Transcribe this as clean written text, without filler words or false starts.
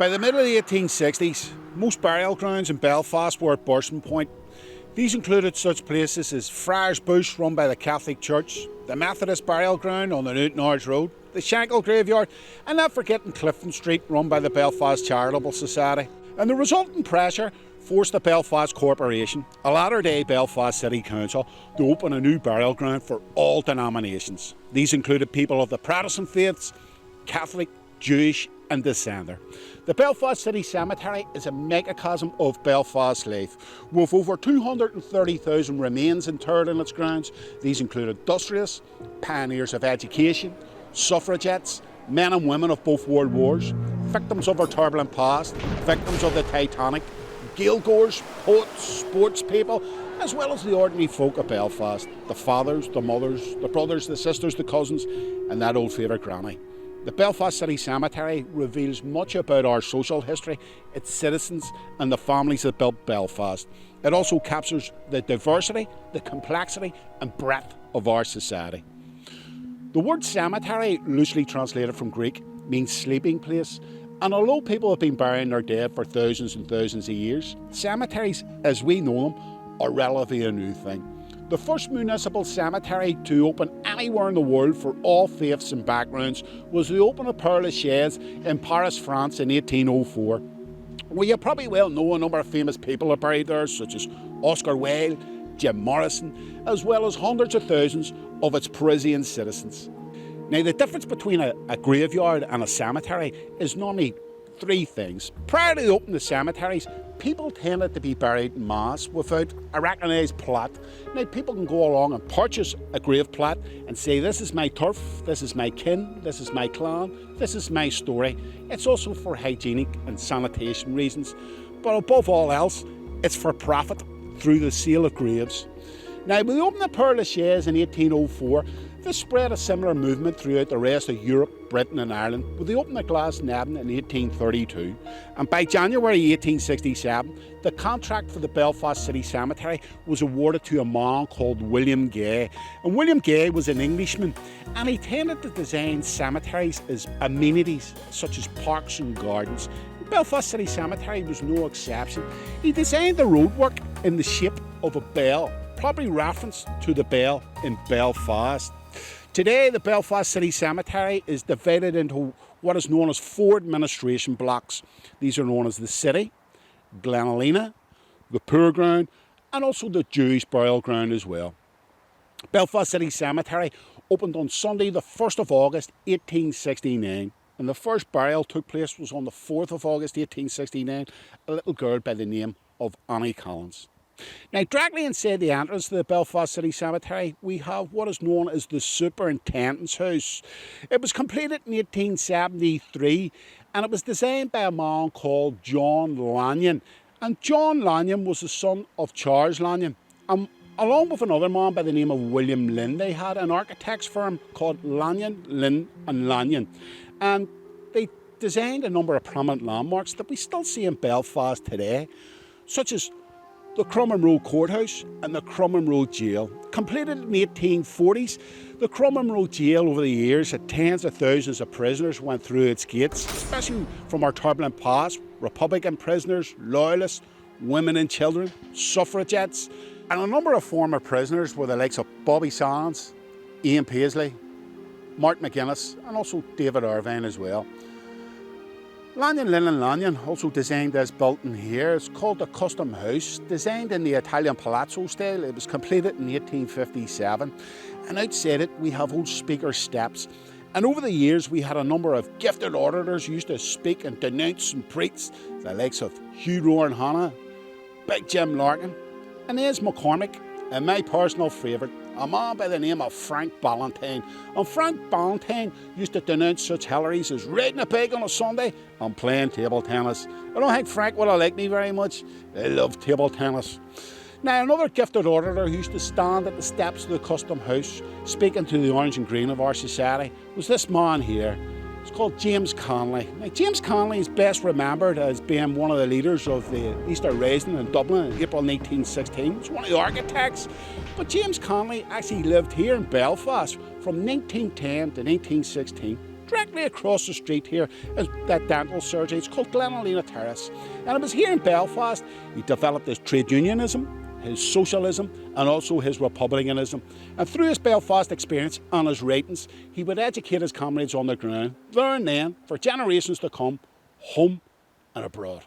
By the middle of the 1860s, most burial grounds in Belfast were at bursting point. These included such places as Friars Bush, run by the Catholic Church, the Methodist burial ground on the Newton Arch Road, the Shankill Graveyard, and not forgetting Clifton Street, run by the Belfast Charitable Society. And the resulting pressure forced the Belfast Corporation, a latter-day Belfast City Council, to open a new burial ground for all denominations. These included people of the Protestant faiths, Catholic, Jewish and Dissenter. The Belfast City Cemetery is a microcosm of Belfast life, with over 230,000 remains interred in its grounds. These include industrialists, pioneers of education, suffragettes, men and women of both world wars, victims of our turbulent past, victims of the Titanic, Gaeilgeoirs, poets, sports people, as well as the ordinary folk of Belfast, the fathers, the mothers, the brothers, the sisters, the cousins, and that old favourite granny. The Belfast City Cemetery reveals much about our social history, its citizens and the families that built Belfast. It also captures the diversity, the complexity and breadth of our society. The word cemetery, loosely translated from Greek, means sleeping place. And although people have been burying their dead for thousands and thousands of years, cemeteries, as we know them, are relatively a new thing. The first municipal cemetery to open anywhere in the world for all faiths and backgrounds was the open of Père Lachaise in Paris, France in 1804. Well, you probably well know a number of famous people are buried there, such as Oscar Wilde, Jim Morrison, as well as hundreds of thousands of its Parisian citizens. Now, the difference between a graveyard and a cemetery is normally three things. Prior to the opening of cemeteries, people tended to be buried en masse without a recognised plot. Now, people can go along and purchase a grave plot and say, this is my turf, this is my kin, this is my clan, this is my story. It's also for hygienic and sanitation reasons, but above all else, it's for profit through the sale of graves. Now, with the opening of Père Lachaise in 1804, this spread a similar movement throughout the rest of Europe, Britain and Ireland, with the opening of Glasnevin in 1832. And by January 1867, the contract for the Belfast City Cemetery was awarded to a man called William Gay. And William Gay was an Englishman, and he tended to design cemeteries as amenities, such as parks and gardens. Belfast City Cemetery was no exception. He designed the roadwork in the shape of a bell, probably reference to the bell in Belfast. Today, the Belfast City Cemetery is divided into what is known as 4 administration blocks. These are known as the City, Glenalina, the Poor Ground, and also the Jewish burial ground as well. Belfast City Cemetery opened on Sunday, the 1st of August, 1869. And the first burial took place was on the 4th of August, 1869, a little girl by the name of Annie Collins. Now, directly inside the entrance to the Belfast City Cemetery, we have what is known as the Superintendent's house. It was completed in 1873, and it was designed by a man called John Lanyon. And John Lanyon was the son of Charles Lanyon. Along with another man by the name of William Lynn, they had an architect's firm called Lanyon, Lynn and Lanyon. And they designed a number of prominent landmarks that we still see in Belfast today, such as the Crumlin Road Courthouse and the Crumlin Road Jail. Completed in the 1840s, the Crumlin Road Jail over the years had tens of thousands of prisoners went through its gates, especially from our turbulent past, Republican prisoners, loyalists, women and children, suffragettes, and a number of former prisoners were the likes of Bobby Sands, Ian Paisley, Mark McGuinness and also David Irvine as well. Lanyon, Lynn and Lanyon, also designed as built in here. It's called the Custom House, designed in the Italian Palazzo style. It was completed in 1857. And outside it, we have old speaker steps. And over the years, we had a number of gifted orators who used to speak and denounce and preach, the likes of Hugh Rowan Hanna, Big Jim Larkin, and there's McCormick, and my personal favourite, a man by the name of Frank Ballantyne. And Frank Ballantyne used to denounce such Hillarys as riding a pig on a Sunday and playing table tennis. I don't think Frank would have liked me very much. I love table tennis. Now, another gifted orator who used to stand at the steps of the Custom House speaking to the orange and green of our society was this man here. It's called James Conley. Now, James Conley is best remembered as being one of the leaders of the Easter Rising in Dublin in April 1916. He's one of the architects. But James Conley actually lived here in Belfast from 1910 to 1916, directly across the street here is that dental surgery. It's called Glenalina Terrace. And it was here in Belfast he developed his trade unionism, his socialism and also his republicanism. And through his Belfast experience and his writings, he would educate his comrades on the ground, there and then, for generations to come, home and abroad.